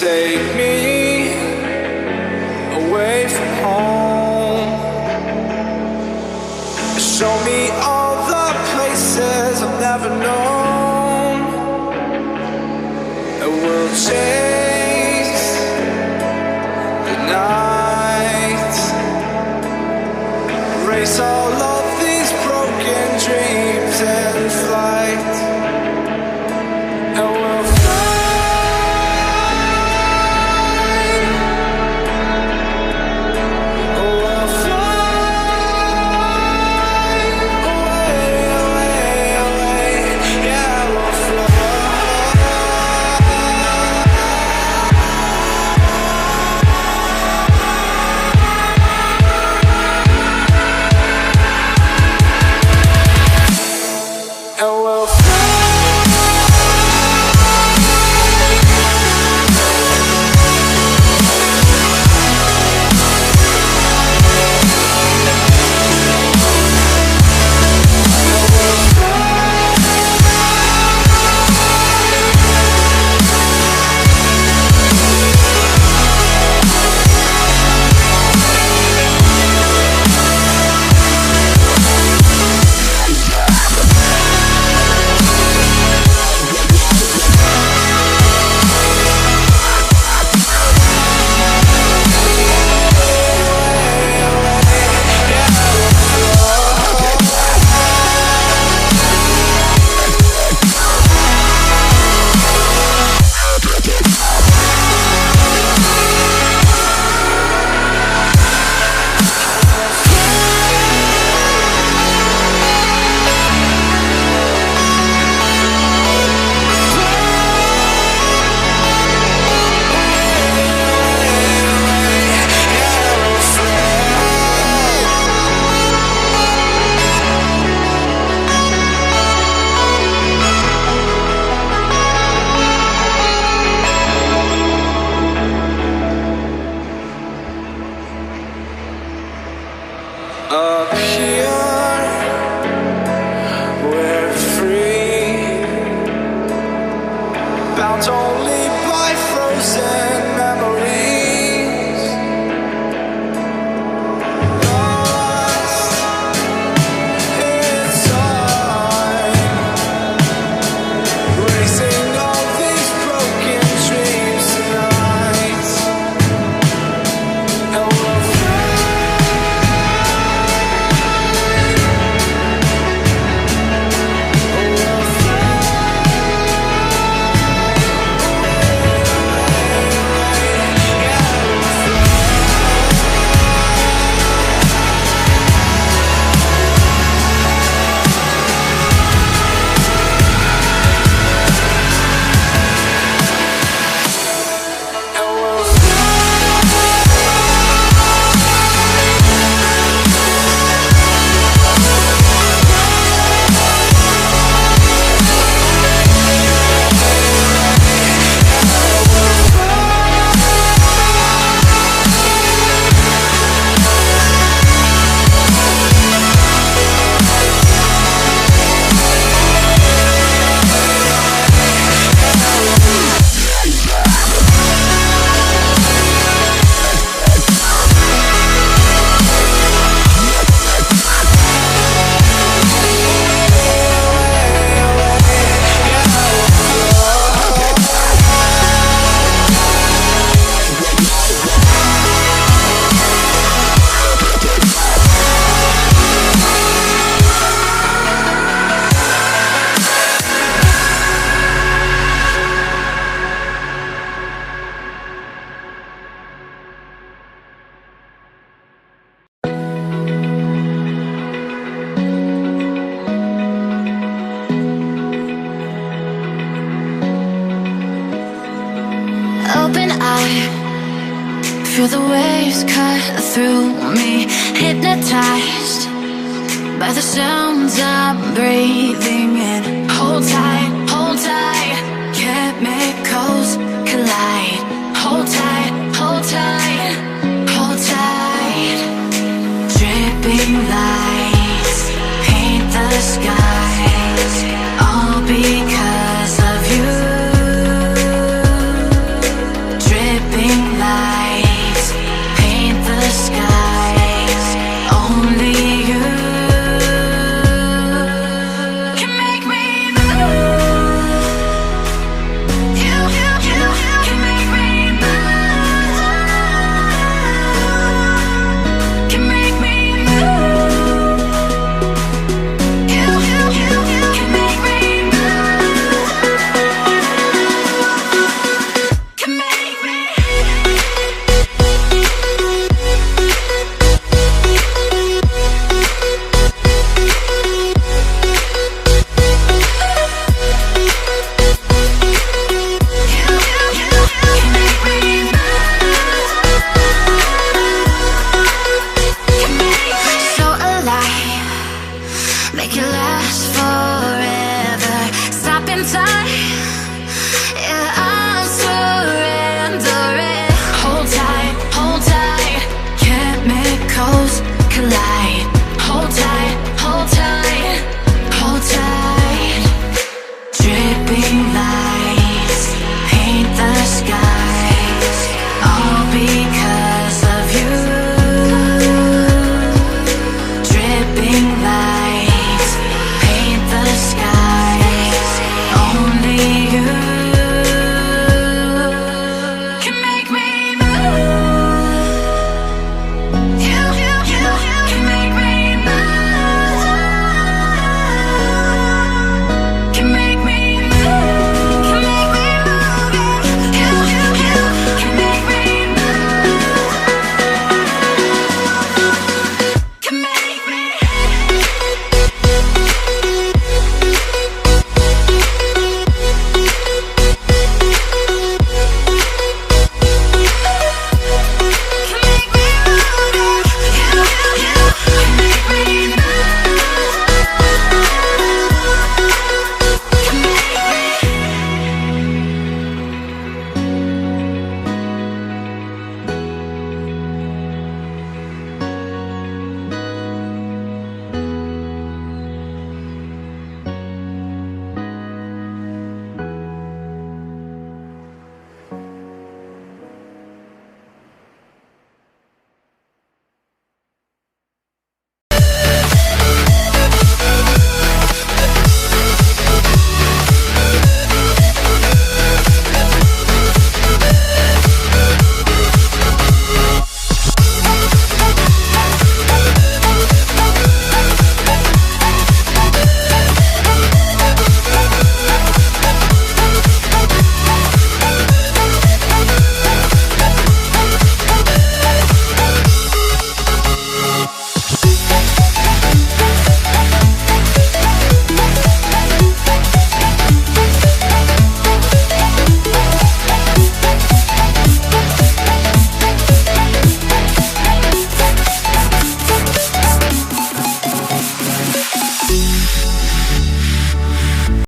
take me away from home. Show me all the places I've never known. And we'll chase the night, race all of these broken dreams and flight. And we'll up here, we're free, bound only by frozen memories, lost in time, racing all these broken dreams tonight. And we'll open eye, feel the waves cut through me, hypnotized by the sounds I'm breathing in. Hold tight, chemicals collide. Hold tight, hold tight, hold tight. Dripping lights paint the skies, all because of you. time. Yeah, I'm surrendering. Hold tight, chemicals collide. Hold tight, hold tight, hold tight. Dripping lights paint the skies, all because of you. Dripping lights paint the skies, only you.